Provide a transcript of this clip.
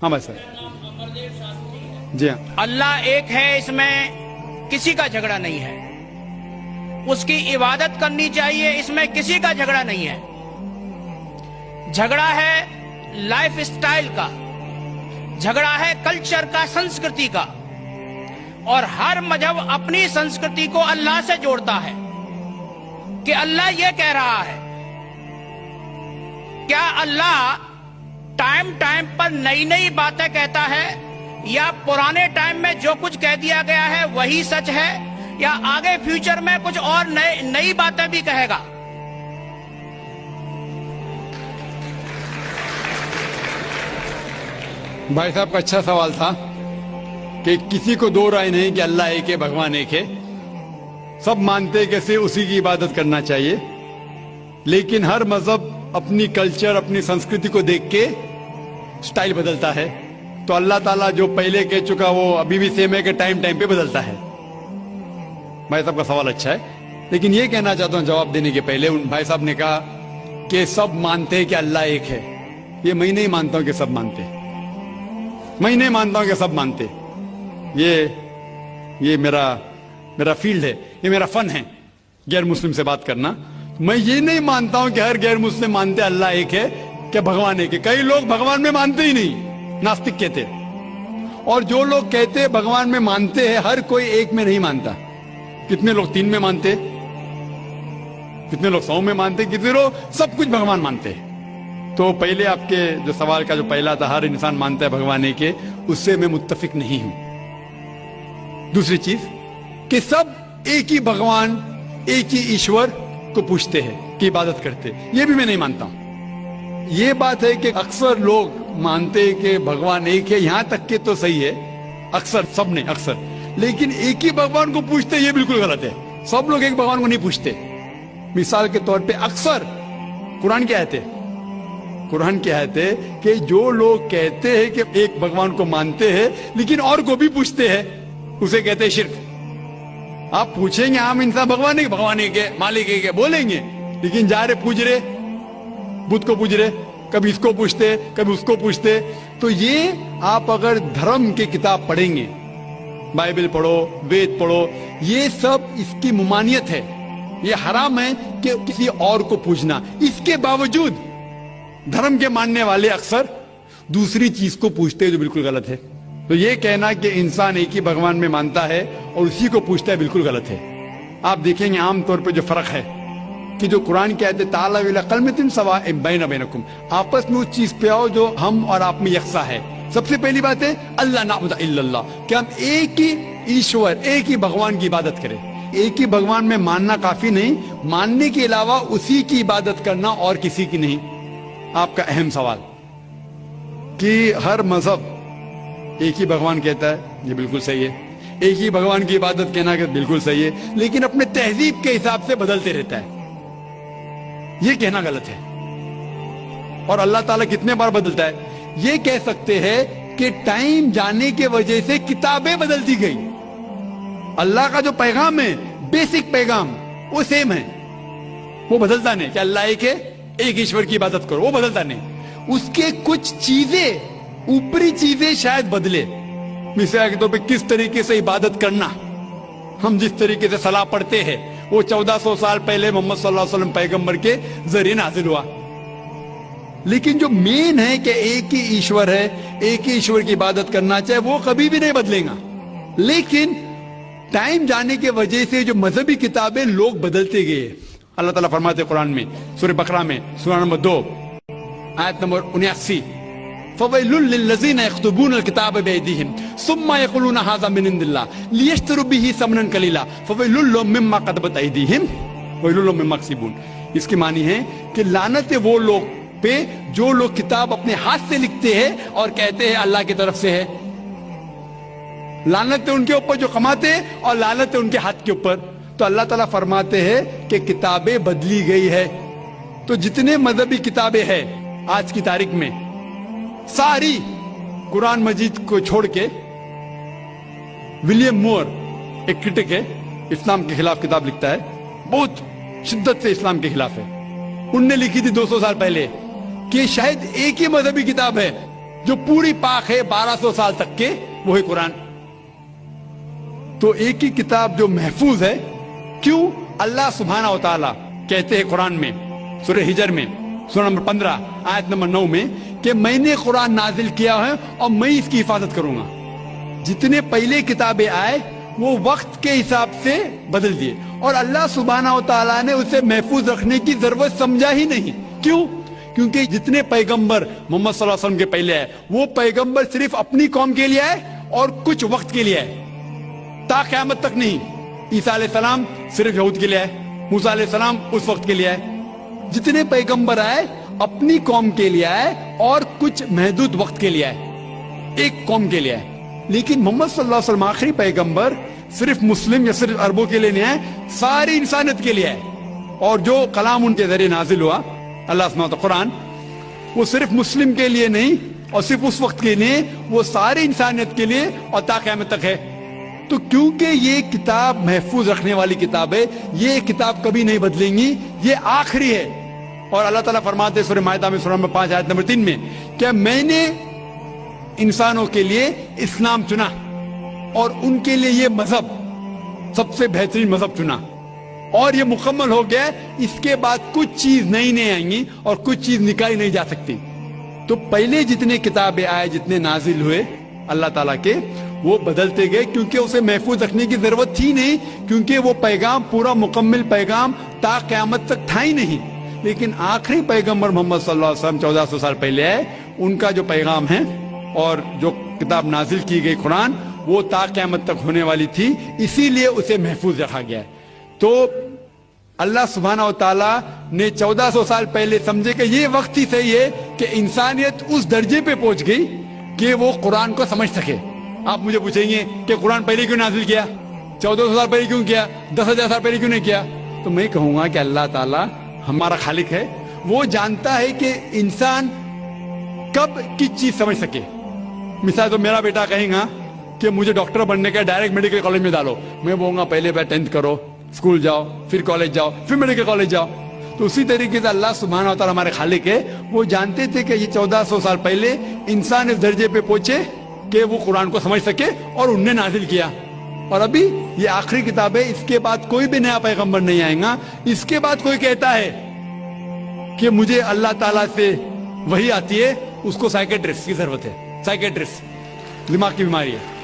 हाँ भाई सर। जी हाँ। अल्लाह एक है, इसमें किसी का झगड़ा नहीं है। उसकी इबादत करनी चाहिए, इसमें किसी का झगड़ा नहीं है। झगड़ा है लाइफ स्टाइल का, झगड़ा है कल्चर का, संस्कृति का। और हर मजहब अपनी संस्कृति को अल्लाह से जोड़ता है कि अल्लाह ये कह रहा है। क्या अल्लाह टाइम टाइम पर नई नई बातें कहता है, या पुराने टाइम में जो कुछ कह दिया गया है वही सच है, या आगे फ्यूचर में कुछ और नई बातें भी कहेगा? भाई साहब का अच्छा सवाल था कि किसी को दो राय नहीं कि अल्लाह एक है, भगवान एक है। सब मानते कैसे उसी की इबादत करना चाहिए, लेकिन हर मजहब अपनी कल्चर, अपनी संस्कृति को देख के स्टाइल बदलता है। तो अल्लाह ताला जो पहले कह चुका वो अभी भी सेम है कि टाइम टाइम पे बदलता है। भाई साहब का सवाल अच्छा है, लेकिन ये कहना चाहता हूँ जवाब देने के पहले, उन भाई साहब ने कहा कि सब मानते हैं कि अल्लाह एक है। ये मैं नहीं मानता हूं कि सब मानते, मैं नहीं मानता हूं कि सब मानते। ये मेरा फील्ड है, ये मेरा फन है गैर मुस्लिम से बात करना। मैं ये नहीं मानता हूं कि हर गैर मुस्लिम मानते अल्लाह एक है, कि भगवान एक है। कई लोग भगवान में मानते ही नहीं, नास्तिक कहते। और जो लोग कहते भगवान में मानते हैं, हर कोई एक में नहीं मानता। कितने लोग 3 में मानते, कितने लोग 100 में मानते, कितने लोग सब कुछ भगवान मानते हैं। तो पहले आपके जो सवाल का जो पहला था, हर इंसान मानता है भगवान एक है, उससे मैं मुत्तफिक नहीं हूं। दूसरी चीज कि सब एक ही भगवान, एक ही ईश्वर को पूछते हैं, की इबादत करते, ये भी मैं नहीं मानता हूं। ये बात है कि अक्सर लोग मानते हैं कि भगवान एक है, यहां तक के तो सही है, अक्सर, सब ने अक्सर, लेकिन एक ही भगवान को पूछते ये बिल्कुल गलत है। सब लोग एक भगवान को नहीं पूछते। मिसाल के तौर पे अक्सर कुरान क्या कहते, कुरान क्या कहते कि जो लोग कहते हैं कि एक भगवान को मानते हैं लेकिन और को भी पूछते हैं, उसे कहते हैं शिर्क। आप पूछेंगे आम इंसान भगवान एक है, मालिक एक है बोलेंगे, लेकिन जा रहे पूछ रहे, बुद्ध को पूछ रहे, कभी इसको पूछते, कभी उसको पूछते। तो ये आप अगर धर्म की किताब पढ़ेंगे, बाइबल पढ़ो, वेद पढ़ो, ये सब इसकी मुमानियत है। ये हराम है कि किसी और को पूछना। इसके बावजूद धर्म के मानने वाले अक्सर दूसरी चीज को पूछते हैं जो बिल्कुल गलत है। तो ये कहना कि इंसान एक ही भगवान में मानता है और उसी को पूछता है, बिल्कुल गलत है। आप देखेंगे आमतौर पर जो फर्क है कि जो कुरान कहते ताला इला कलमतिन सवाइन बैना बैनकुम, आपस में उस चीज पे आओ जो हम और आप में यकसा है। सबसे पहली बात है अल्लाह नाबुदा इल्लल्लाह, कि हम एक ही ईश्वर, एक ही भगवान की इबादत करें। एक ही भगवान में मानना काफी नहीं, मानने के अलावा उसी की इबादत करना और किसी की नहीं। आपका अहम सवाल कि हर मजहब एक ही भगवान कहता है, ये बिल्कुल सही है। एक ही भगवान की इबादत कहना बिल्कुल सही है, लेकिन अपने तहजीब के हिसाब से बदलते रहता है, ये कहना गलत है। और अल्लाह ताला कितने बार बदलता है? ये कह सकते हैं कि टाइम जाने के वजह से किताबें बदलती गई। अल्लाह का जो पैगाम है, बेसिक पैगाम, वो सेम है, वो बदलता नहीं कि अल्लाह एक है, एक ईश्वर की इबादत करो, वो बदलता नहीं। उसके कुछ चीजें, ऊपरी चीजें शायद बदले। मिसाल के तौर पे किस तरीके से इबादत करना, हम जिस तरीके से सलाह पढ़ते हैं वो 1400 साल पहले मोहम्मद सल्लल्लाहु अलैहि वसल्लम पैगंबर के जरिए नाजिल हुआ। लेकिन जो मेन है कि एक ही ईश्वर है, एक ही ईश्वर की इबादत करना चाहे, वो कभी भी नहीं बदलेगा। लेकिन टाइम जाने के वजह से जो मजहबी किताबें लोग बदलते गए। अल्लाह ताला फरमाते कुरान में, सूरह बकरा में, सूरा नंबर 2 आयत नंबर 79, फवैलुल लिल्लज़ीना यक्तुबून अल-किताब बिअयदीहिम सुम्मा यक़ूलून हाज़ा मिन इंदिल्लाह लियश्तरू बिही समनन कलीला फवैलुल लहुम मिम्मा क़दबत अयदीहिम वैलुल लहुम मिम्मा यक्सिबून। इसकी मानी है कि लानत है वो लोग पे जो लोग किताब अपने हाथ से लिखते हैं और कहते हैं अल्लाह की तरफ से है। लानत है उनके ऊपर जो कमाते हैं और लानत है उनके हाथ के ऊपर। तो अल्लाह ताला फरमाते हैं कि किताबें बदली गई है। तो जितने मजहबी किताबें हैं आज की तारीख में, सारी कुरान मजीद को छोड़ के, विलियम मोर एक क्रिटिक है, इस्लाम के खिलाफ किताब लिखता है, बहुत शिद्दत से इस्लाम के खिलाफ है। उनने लिखी थी 200 साल पहले कि शायद एक ही मजहबी किताब है जो पूरी पाक है 1200 साल तक के, वो है कुरान। तो एक ही किताब जो महफूज है, क्यों? अल्लाह सुब्हानहू व तआला कहते हैं कुरान में, सूरह हिजर में, सूरह नंबर 15 आयत नंबर 9 में, कि मैंने कुरान नाजिल किया है और मैं इसकी हिफाजत करूंगा। जितने पहले किताबें आए वो वक्त के हिसाब से बदल दिए, और अल्लाह सुब्हानहू व तआला ने उसे महफूज रखने की जरूरत समझा ही नहीं। क्यों? क्योंकि जितने पैगंबर मोहम्मद सल्लल्लाहु अलैहि वसल्लम के पहले आए, वो पैगंबर सिर्फ अपनी कौम के लिए आए और कुछ वक्त के लिए आए, ता क़यामत तक नहीं। ईसा अलैहिस्सलाम सिर्फ यहूद के लिए आए, मूसा अलैहिस्सलाम उस वक्त के लिए आए। जितने पैगंबर आए अपनी कौम के लिए आए और कुछ महदूद वक्त के लिए आए, एक कौम के लिए आए। लेकिन मोहम्मद सल्लल्लाहु अलैहि वसल्लम आखिरी पैगंबर सिर्फ मुस्लिम या सिर्फ अरबों के लिए नहीं आए, सारी इंसानियत के लिए आए। और जो कलाम उनके जरिए नाजिल हुआ, अल्लाह सुब्हानहू व तआला कुरान, वो सिर्फ मुस्लिम के लिए नहीं और सिर्फ उस वक्त के लिए, वो सारी इंसानियत के लिए और ता क़यामत तक है। तो क्योंकि ये किताब महफूज रखने वाली किताब है, ये किताब कभी नहीं बदलेंगी, ये आखिरी है। और अल्लाह ताला फरमाते सूरह माइदा में, सूरह नंबर 5 आयत नंबर 3 में, कि मैंने इंसानों के लिए इस्लाम चुना और उनके लिए ये मजहब सबसे बेहतरीन मजहब चुना, और ये मुकम्मल हो गया। इसके बाद कुछ चीज नई नहीं आएंगी और कुछ चीज निकाली नहीं जा सकती। तो पहले जितने किताबें आए, जितने नाजिल हुए अल्लाह ताला के, वो बदलते गए, क्योंकि उसे महफूज रखने की जरूरत थी नहीं, क्योंकि वो पैगाम पूरा मुकम्मल पैगाम ता क़यामत तक था ही नहीं। लेकिन आखिरी पैगंबर मोहम्मद सल्लल्लाहु अलैहि वसल्लम 1400 साल पहले आए, उनका जो पैगाम है और जो किताब नाजिल की गई कुरान, वो ता क़यामत तक होने वाली थी, इसीलिए उसे महफूज रखा गया। तो अल्लाह सुब्हानहू व तआला ने 1400 साल पहले समझे कि ये वक्त ही सही है कि इंसानियत उस दर्जे पे पहुंच गई कि वो कुरान को समझ सके। आप मुझे पूछेंगे कि कुरान पहले क्यों नाजिल किया, 1400 साल पहले क्यों किया, 10,000 साल पहले क्यों नहीं किया? तो मैं कहूंगा कि अल्लाह ताला हमारा खालिक है, वो जानता है कि इंसान कब किस चीज समझ सके। मिसाल तो मेरा बेटा कहेगा कि मुझे डॉक्टर बनने का, डायरेक्ट मेडिकल कॉलेज में डालो, मैं बोलूंगा पहले 10th करो, स्कूल जाओ, फिर कॉलेज जाओ, फिर मेडिकल कॉलेज जाओ। तो उसी तरीके से अल्लाह सुब्हानहू व तआला हमारे खालिक है, वो जानते थे कि ये 1400 साल पहले इंसान इस दर्जे पे पहुंचे कि वो कुरान को समझ सके, और उनने नाजिल किया। और अभी ये आखिरी किताब है, इसके बाद कोई भी नया पैगंबर नहीं आएगा। इसके बाद कोई कहता है कि मुझे अल्लाह ताला से वही आती है, उसको साइकेट्रिस्ट की जरूरत है, साइकेट्रिस्ट, दिमाग की बीमारी है।